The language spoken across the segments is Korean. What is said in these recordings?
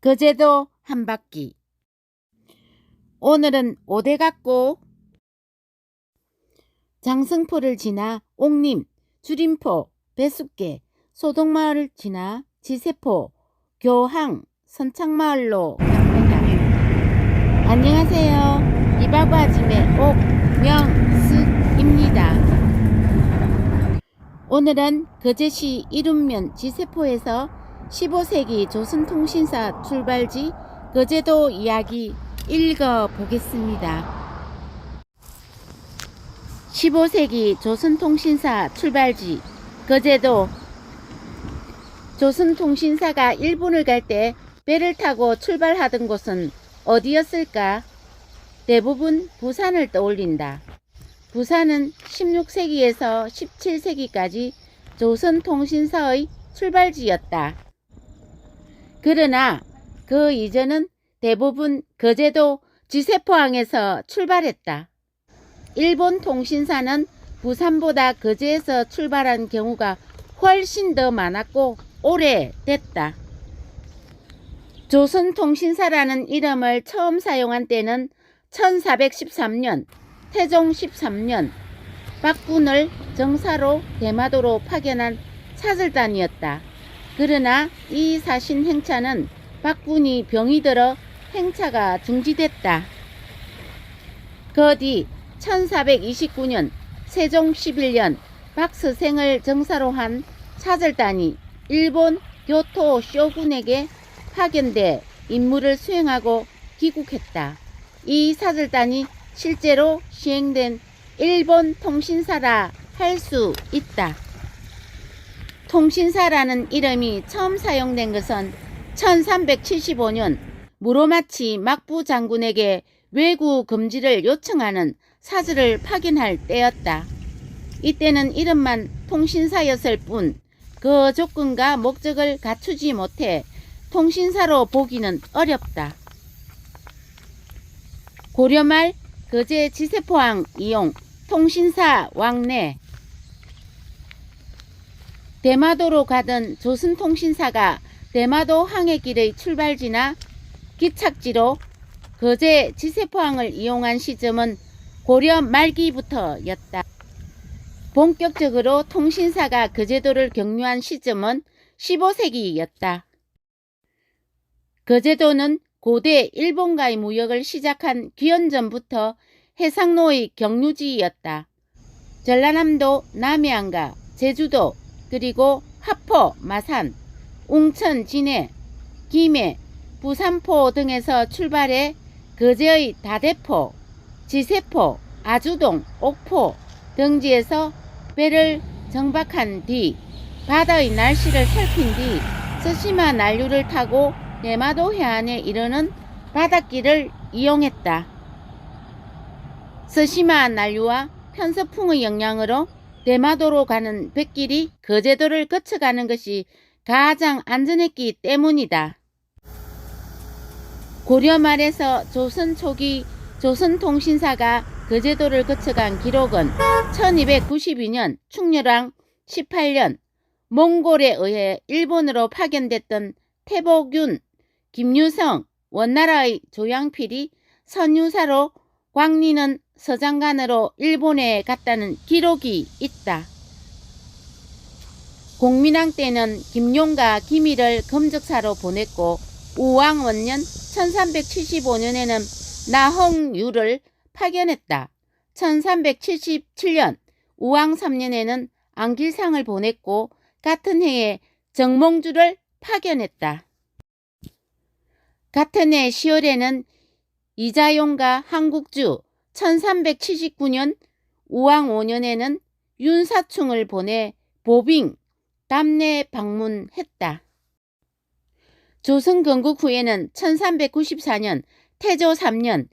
거제도 한 바퀴. 오늘은 오대갑고 장승포를 지나 옥림, 주림포, 배숫개, 소동마을을 지나 지세포, 교항, 선창마을로 갑니다. 안녕하세요. 이바바짐의 옥명숙입니다. 오늘은 거제시 이룸면 지세포에서 15세기 조선통신사 출발지 거제도 이야기 읽어보겠습니다. 15세기 조선통신사 출발지 거제도. 조선통신사가 일본을 갈 때 배를 타고 출발하던 곳은 어디였을까? 대부분 부산을 떠올린다. 부산은 16세기에서 17세기까지 조선통신사의 출발지였다. 그러나 그 이전은 대부분 거제도 지세포항에서 출발했다. 일본 통신사는 부산보다 거제에서 출발한 경우가 훨씬 더 많았고 오래됐다. 조선통신사라는 이름을 처음 사용한 때는 1413년 태종 13년 박군을 정사로 대마도로 파견한 사절단이었다. 그러나 이 사신 행차는 박군이 병이 들어 행차가 중지됐다. 그 뒤 1429년 세종 11년 박스생을 정사로 한 사절단이 일본 교토 쇼군에게 파견돼 임무를 수행하고 귀국했다. 이 사절단이 실제로 시행된 일본 통신사라 할 수 있다. 통신사라는 이름이 처음 사용된 것은 1375년 무로마치 막부 장군에게 외구 금지를 요청하는 사절을 파견할 때였다. 이때는 이름만 통신사였을 뿐 그 조건과 목적을 갖추지 못해 통신사로 보기는 어렵다. 고려말 거제 지세포항 이용 통신사 왕래. 대마도로 가던 조선통신사가 대마도 항해길의 출발지나 기착지로 거제 지세포항을 이용한 시점은 고려 말기부터였다. 본격적으로 통신사가 거제도를 경유한 시점은 15세기였다. 거제도는 고대 일본과의 무역을 시작한 기원전부터 해상로의 경유지였다. 전라남도 남해안과 제주도 그리고 하포, 마산, 웅천, 진해, 김해, 부산포 등에서 출발해 거제의 다대포, 지세포, 아주동, 옥포 등지에서 배를 정박한 뒤 바다의 날씨를 살핀 뒤 스시마 난류를 타고 대마도 해안에 이르는 바닷길을 이용했다. 스시마 난류와 편서풍의 영향으로 대마도로 가는 뱃길이 거제도를 거쳐가는 것이 가장 안전했기 때문이다. 고려 말에서 조선 초기 조선통신사가 거제도를 거쳐간 기록은 1292년 충렬왕 18년 몽골에 의해 일본으로 파견됐던 태복윤, 김유성, 원나라의 조양필이 선유사로 광리는 서장관으로 일본에 갔다는 기록이 있다. 공민왕 때는 김용과 김희를 검적사로 보냈고 우왕 원년 1375년에는 나홍유를 파견했다. 1377년 우왕 3년에는 안길상을 보냈고 같은 해에 정몽주를 파견했다. 같은 해 10월에는 이자용과 한국주, 1379년 우왕 5년에는 윤사충을 보내 보빙, 담내 방문했다. 조선 건국 후에는 1394년 태조 3년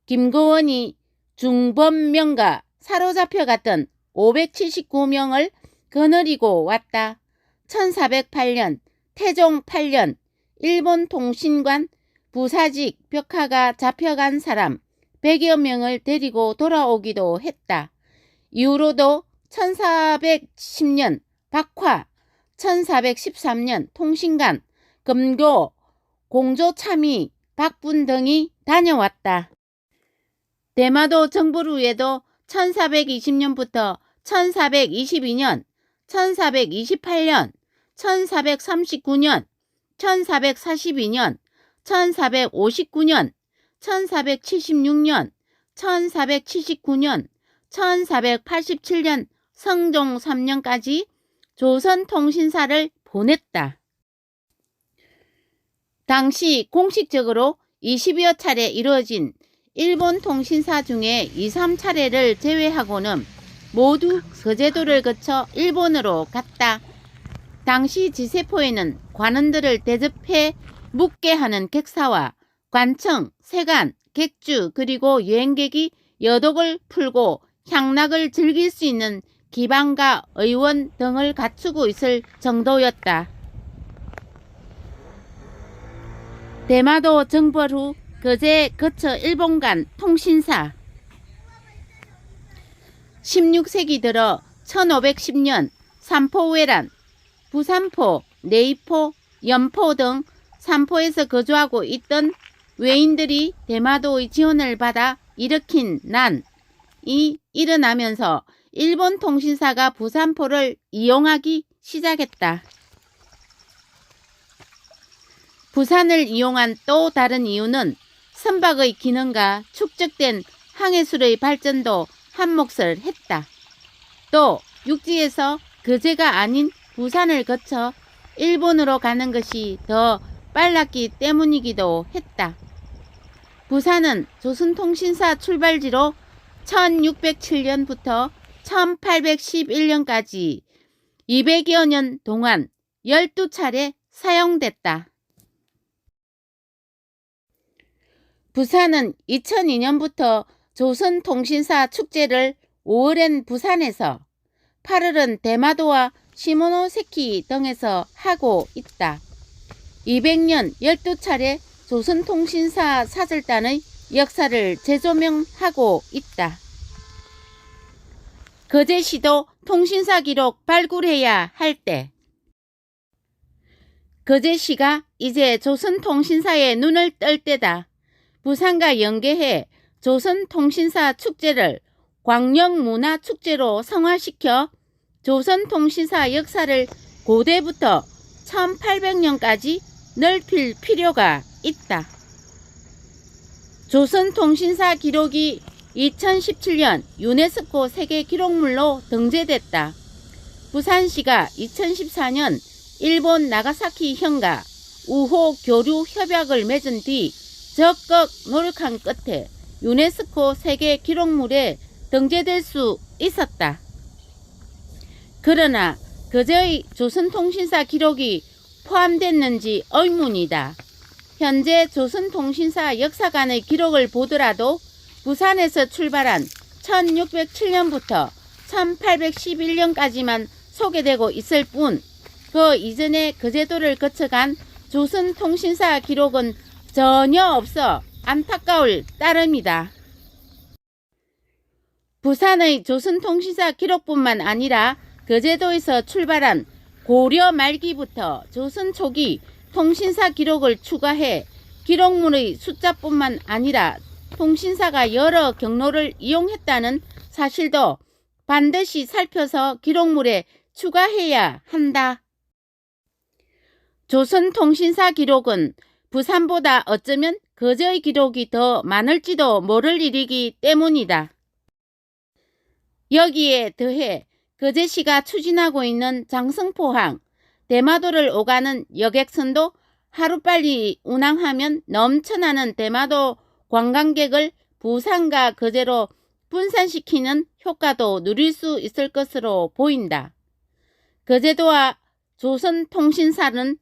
김거원이 중범명과 사로잡혀갔던 579명을 거느리고 왔다. 1408년 태종 8년 일본 통신관 부사직 벽화가 잡혀간 사람 100여 명을 데리고 돌아오기도 했다. 이후로도 1410년 박화, 1413년 통신관, 금교, 공조 참의, 박분 등이 다녀왔다. 대마도 정부루에도 1420년부터 1422년, 1428년, 1439년, 1442년, 1459년, 1476년, 1479년, 1487년 성종 3년까지 조선통신사를 보냈다. 당시 공식적으로 20여 차례 이루어진 일본 통신사 중에 2, 3차례를 제외하고는 모두 그 제도를 거쳐 일본으로 갔다. 당시 지세포에는 관원들을 대접해 묵게 하는 객사와 관청, 세관, 객주 그리고 여행객이 여독을 풀고 향락을 즐길 수 있는 기방과 의원 등을 갖추고 있을 정도였다. 대마도 정벌 후 거제 거쳐 일본 간 통신사 16세기 들어 1510년 삼포외란, 부산포, 내이포, 연포 등 삼포에서 거주하고 있던 외인들이 대마도의 지원을 받아 일으킨 난이 일어나면서 일본 통신사가 부산포를 이용하기 시작했다. 부산을 이용한 또 다른 이유는 선박의 기능과 축적된 항해술의 발전도 한몫을 했다. 또 육지에서 거제가 아닌 부산을 거쳐 일본으로 가는 것이 더 빨랐기 때문이기도 했다. 부산은 조선통신사 출발지로 1607년부터 1811년까지 200여 년 동안 12차례 사용됐다. 부산은 2002년부터 조선통신사 축제를 5월엔 부산에서 8월은 대마도와 시모노세키 등에서 하고 있다. 200년 12차례 조선통신사 사절단의 역사를 재조명하고 있다. 거제시도 통신사 기록 발굴해야 할 때 거제시가 이제 조선통신사에 눈을 뜰 때다. 부산과 연계해 조선통신사 축제를 광역문화축제로 성화시켜 조선통신사 역사를 고대부터 1800년까지 넓힐 필요가 있다. 조선통신사 기록이 2017년 유네스코 세계기록물로 등재됐다. 부산시가 2014년 일본 나가사키현과 우호 교류 협약을 맺은 뒤 적극 노력한 끝에 유네스코 세계기록물에 등재될 수 있었다. 그러나 거제의 조선통신사 기록이 포함됐는지 의문이다. 현재 조선통신사 역사관의 기록을 보더라도 부산에서 출발한 1607년부터 1811년까지만 소개되고 있을 뿐 그 이전에 거제도를 거쳐간 조선통신사 기록은 전혀 없어 안타까울 따름이다. 부산의 조선통신사 기록뿐만 아니라 거제도에서 출발한 고려 말기부터 조선 초기 통신사 기록을 추가해 기록물의 숫자뿐만 아니라 통신사가 여러 경로를 이용했다는 사실도 반드시 살펴서 기록물에 추가해야 한다. 조선통신사 기록은 부산보다 어쩌면 거제의 기록이 더 많을지도 모를 일이기 때문이다. 여기에 더해 거제시가 추진하고 있는 장성포항, 대마도를 오가는 여객선도 하루빨리 운항하면 넘쳐나는 대마도 관광객을 부산과 거제로 분산시키는 효과도 누릴 수 있을 것으로 보인다. 거제도와 조선통신사는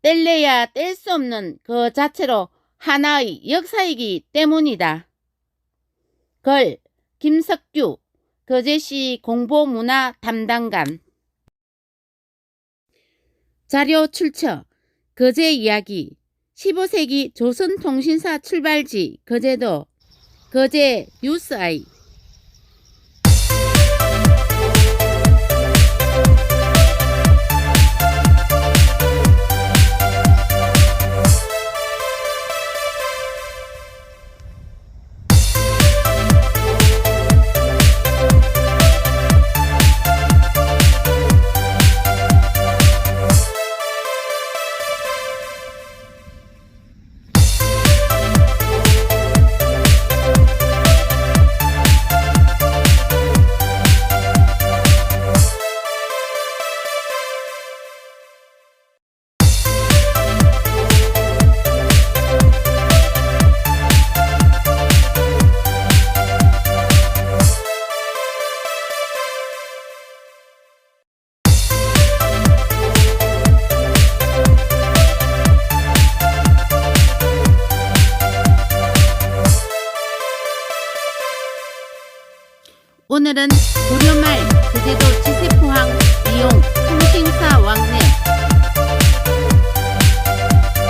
뗄래야 뗄 수 없는 그 자체로 하나의 역사이기 때문이다. 글 김석규 거제시 공보문화 담당관. 자료 출처 거제 이야기 15세기 조선통신사 출발지 거제도 거제 뉴스아이. 오늘은 고려말 거제도 지세포항 이용 통신사 왕래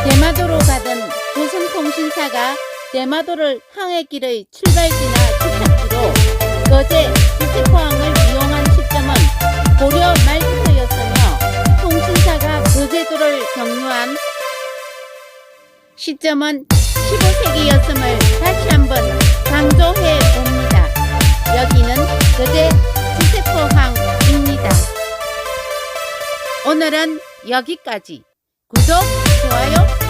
대마도로 가던 조선통신사가 대마도를 항해길의 출발지나 주착지로 거제 지세포항을 이용한 시점은 고려 말부터였으며 통신사가 거제도를 경유한 시점은 15세기였음을 다시 한번 강조해 봅니다. 여기는 거제 지세포항입니다. 오늘은 여기까지. 구독, 좋아요